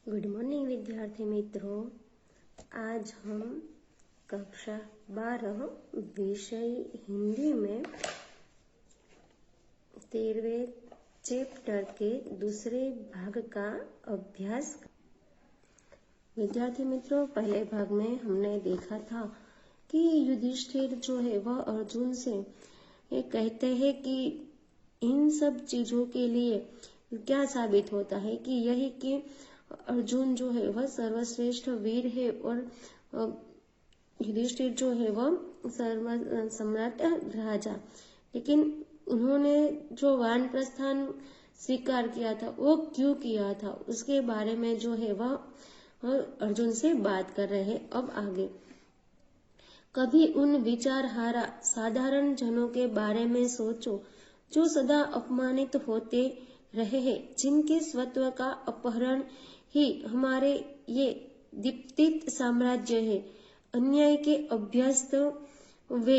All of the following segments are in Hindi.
गुड मॉर्निंग विद्यार्थी मित्रों। आज हम कक्षा 12 विषय हिंदी में 13वें चैप्टर के दूसरे भाग का अभ्यास। विद्यार्थी मित्रों, पहले भाग में हमने देखा था कि युधिष्ठिर जो है वह अर्जुन से ये कहते हैं कि इन सब चीजों के लिए क्या साबित होता है कि यही कि अर्जुन जो है वह सर्वश्रेष्ठ वीर है और युधिष्ठिर जो है वह सर्व सम्राट राजा। लेकिन उन्होंने जो वानप्रस्थान स्वीकार किया था वो क्यों किया था, उसके बारे में जो है वह अर्जुन से बात कर रहे हैं। अब आगे, कभी उन विचारहारा साधारण जनों के बारे में सोचो जो सदा अपमानित होते रहे हैं, जिनके स्वत्व का अपहरण ही हमारे ये दीप्तित साम्राज्य है। अन्याय के अभ्यस्त वे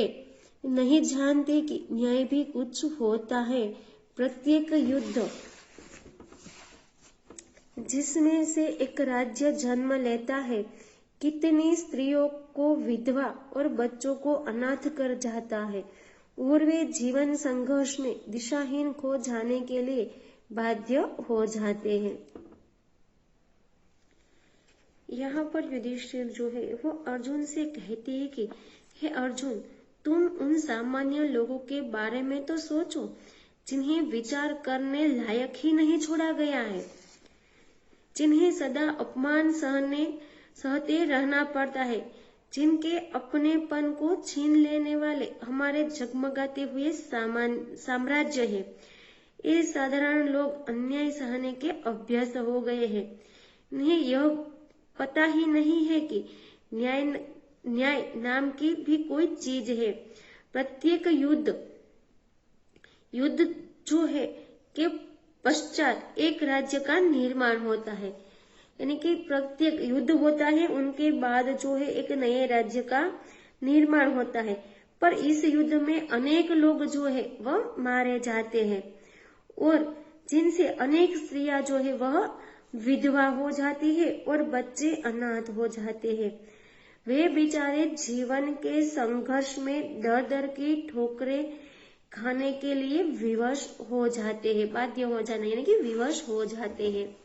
नहीं जानते कि न्याय भी कुछ होता है। प्रत्येक युद्ध जिसमें से एक राज्य जन्म लेता है, कितनी स्त्रियों को विधवा और बच्चों को अनाथ कर जाता है और वे जीवन संघर्ष में दिशाहीन खो जाने के लिए बाध्य हो जाते हैं। यहाँ पर युधिष्ठिर जो है वो अर्जुन से कहते हैं कि हे अर्जुन, तुम उन सामान्य लोगों के बारे में तो सोचो जिन्हें विचार करने लायक ही नहीं छोड़ा गया है, जिन्हें सदा अपमान सहते रहना पड़ता है, जिनके अपनेपन को छीन लेने वाले हमारे जगमगाते हुए साम्राज्य है। ये साधारण लोग अन्याय सहने के अभ्यस्त हो गए हैं। इन्हें यह पता ही नहीं है कि न्याय नाम की भी कोई चीज है। प्रत्येक युद्ध जो है के पश्चात एक राज्य का निर्माण होता है, यानी कि प्रत्येक युद्ध होता है, उनके बाद जो है एक नए राज्य का निर्माण होता है। पर इस युद्ध में अनेक लोग जो है वह मारे जाते हैं और जिनसे अनेक स्त्रियां जो है वह विधवा हो जाती है और बच्चे अनाथ हो जाते हैं। वे बेचारे जीवन के संघर्ष में दर दर की ठोकरें खाने के लिए विवश हो जाते हैं, बाध्य हो जाना यानी कि विवश हो जाते हैं।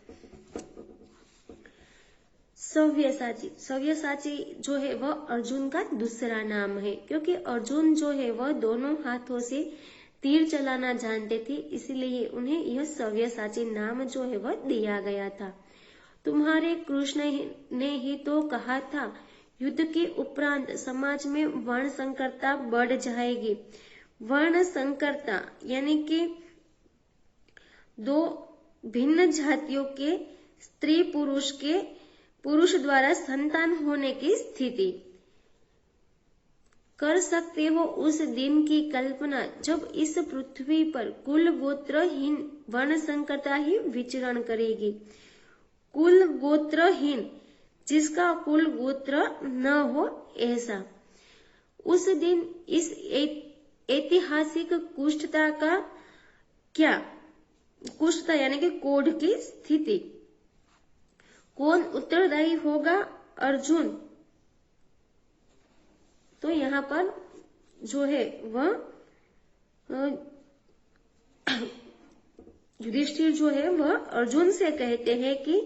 सव्यसाची जो है वह अर्जुन का दूसरा नाम है, क्योंकि अर्जुन जो है वह दोनों हाथों से तीर चलाना जानते थे, इसलिए उन्हें यह सव्यसाची नाम जो है वह दिया गया था। तुम्हारे कृष्ण ने ही तो कहा था, युद्ध के उपरांत समाज में वर्ण संकरता बढ़ जाएगी। वर्ण संकरता यानी कि दो भिन्न जातियों के स्त्री पुरुष द्वारा संतान होने की स्थिति। कर सकते हो उस दिन की कल्पना जब इस पृथ्वी पर कुल गोत्रहीन वर्ण संकरता ही विचरण करेगी। कुल गोत्रहीन, जिसका कुल गोत्र न हो ऐसा। उस दिन इस ऐतिहासिक कुष्ठता का क्या, कुष्ठता यानी कि कोढ़ की स्थिति, कौन उत्तरदायी होगा? अर्जुन। तो यहाँ पर जो है वह युधिष्ठिर जो है वह अर्जुन से कहते हैं कि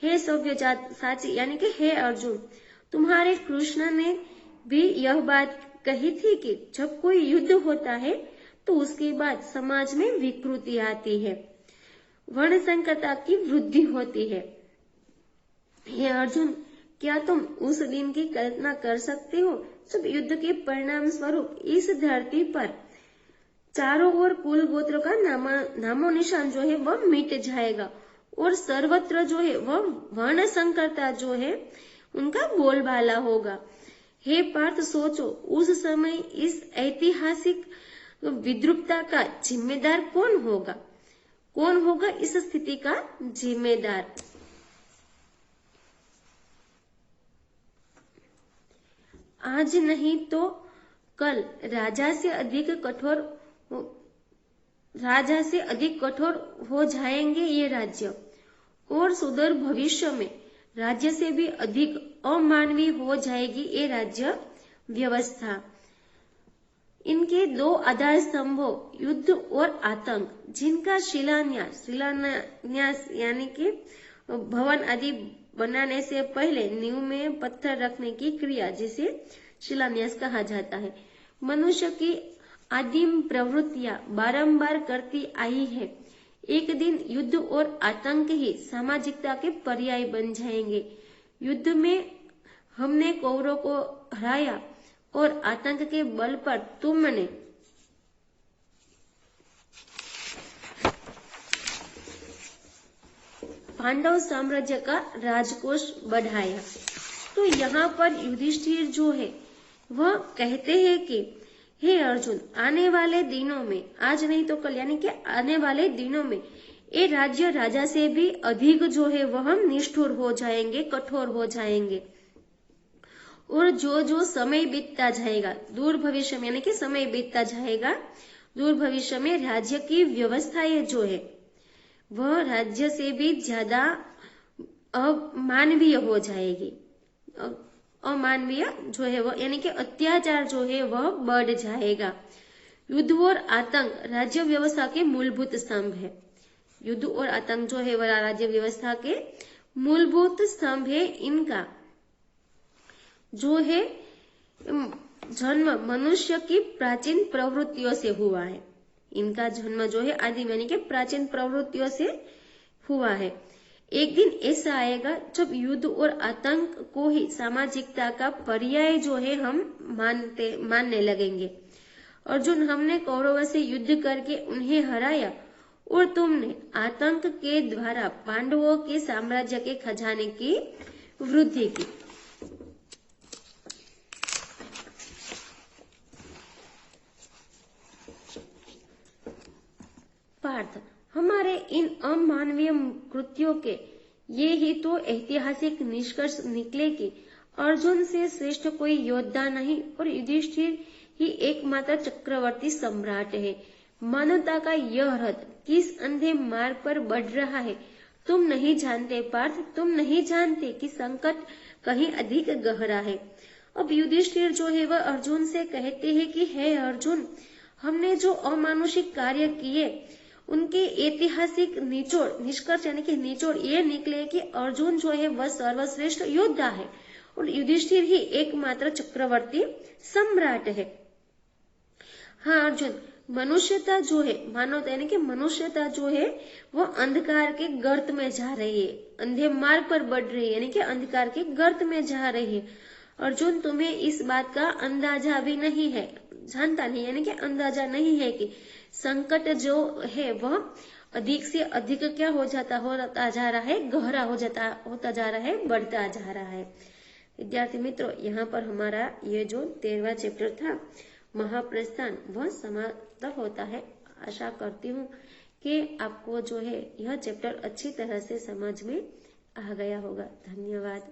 हे सव्यसाची यानी कि हे अर्जुन, तुम्हारे कृष्ण ने भी यह बात कही थी कि जब कोई युद्ध होता है तो उसके बाद समाज में विकृति आती है, वर्ण संकरता की वृद्धि होती है। हे अर्जुन, क्या तुम उस दिन की कल्पना कर सकते हो जब युद्ध के परिणाम स्वरूप इस धरती पर चारों ओर कुल गोत्र का नामो निशान जो है वह मिट जाएगा और सर्वत्र जो है वह वर्ण संकरता जो है उनका बोलबाला होगा। हे पार्थ, सोचो उस समय इस ऐतिहासिक विद्रूपता का जिम्मेदार कौन होगा? कौन होगा इस स्थिति का जिम्मेदार? आज नहीं तो कल राजा से अधिक कठोर हो जाएंगे ये राज्य। और सुदूर भविष्य में राज्य से भी अधिक अमानवीय हो जाएगी ये राज्य व्यवस्था। इनके दो आधार स्तंभों युद्ध और आतंक, जिनका शिलान्यास यानी कि भवन आदि बनाने से पहले नींव में पत्थर रखने की क्रिया, जिसे शिलान्यास कहा जाता है, मनुष्य की आदिम प्रवृत्तियां बारंबार करती आई है। एक दिन युद्ध और आतंक ही सामाजिकता के पर्याय बन जाएंगे। युद्ध में हमने कौरवों को हराया और आतंक के बल पर तुमने पांडव साम्राज्य का राजकोष बढ़ाया। तो यहाँ पर युधिष्ठिर जो है वह कहते हैं कि हे अर्जुन, आने वाले दिनों में, आज नहीं तो कल, यानी कि आने वाले दिनों में ये राज्य राजा से भी अधिक जो है वह हम निष्ठुर हो जाएंगे, कठोर हो जाएंगे। और जो जो समय बीतता जाएगा दूर भविष्य में, यानी कि समय बीतता जाएगा दूर भविष्य में राज्य की व्यवस्थाएं जो है वह राज्य से भी ज्यादा अमानवीय हो जाएगी। अमानवीय जो है वह, यानी कि अत्याचार जो है वह बढ़ जाएगा। युद्ध और आतंक राज्य व्यवस्था के मूलभूत स्तंभ है। युद्ध और आतंक जो है वह राज्य व्यवस्था के मूलभूत स्तंभ है। इनका जो है जन्म मनुष्य की प्राचीन प्रवृत्तियों से हुआ है। इनका जन्म जो है आदिम यानी कि प्राचीन प्रवृत्तियों से हुआ है। एक दिन ऐसा आएगा जब युद्ध और आतंक को ही सामाजिकता का पर्याय जो है हम मानने लगेंगे। अर्जुन, हमने कौरवों से युद्ध करके उन्हें हराया और तुमने आतंक के द्वारा पांडवों के साम्राज्य के खजाने की वृद्धि की। पार्थ, हमारे इन अमानवीय कृत्यों के ये ही तो ऐतिहासिक निष्कर्ष निकले कि अर्जुन से श्रेष्ठ कोई योद्धा नहीं और युधिष्ठिर ही एकमात्र चक्रवर्ती सम्राट है। मानवता का यह रथ किस अंधे मार्ग पर बढ़ रहा है तुम नहीं जानते पार्थ, तुम नहीं जानते कि संकट कहीं अधिक गहरा है। अब युधिष्ठिर जो है वह अर्जुन से कहते हैं कि हे अर्जुन, हमने जो अमानुषिक कार्य किए उनके ऐतिहासिक निष्कर्ष यानी कि निचोड़ ये निकले कि अर्जुन जो है वह सर्वश्रेष्ठ योद्धा है और युधिष्ठिर ही एकमात्र चक्रवर्ती सम्राट है। हाँ अर्जुन, मनुष्यता जो है, मानवता यानी कि मनुष्यता जो है वो अंधकार के गर्त में जा रही है, अंधे मार्ग पर बढ़ रही है, यानी कि अंधकार के गर्त में जा रही है। अर्जुन, तुम्हें इस बात का अंदाजा भी नहीं है, जानता नहीं, यानी कि अंदाजा नहीं है कि संकट जो है वह अधिक से अधिक क्या होता जा रहा है, गहरा होता जा रहा है, बढ़ता जा रहा है। विद्यार्थी मित्रों, यहाँ पर हमारा ये जो 13वां चैप्टर था महाप्रस्थान वह समाप्त होता है। आशा करती हूँ कि आपको जो है यह चैप्टर अच्छी तरह से समझ में आ गया होगा। धन्यवाद।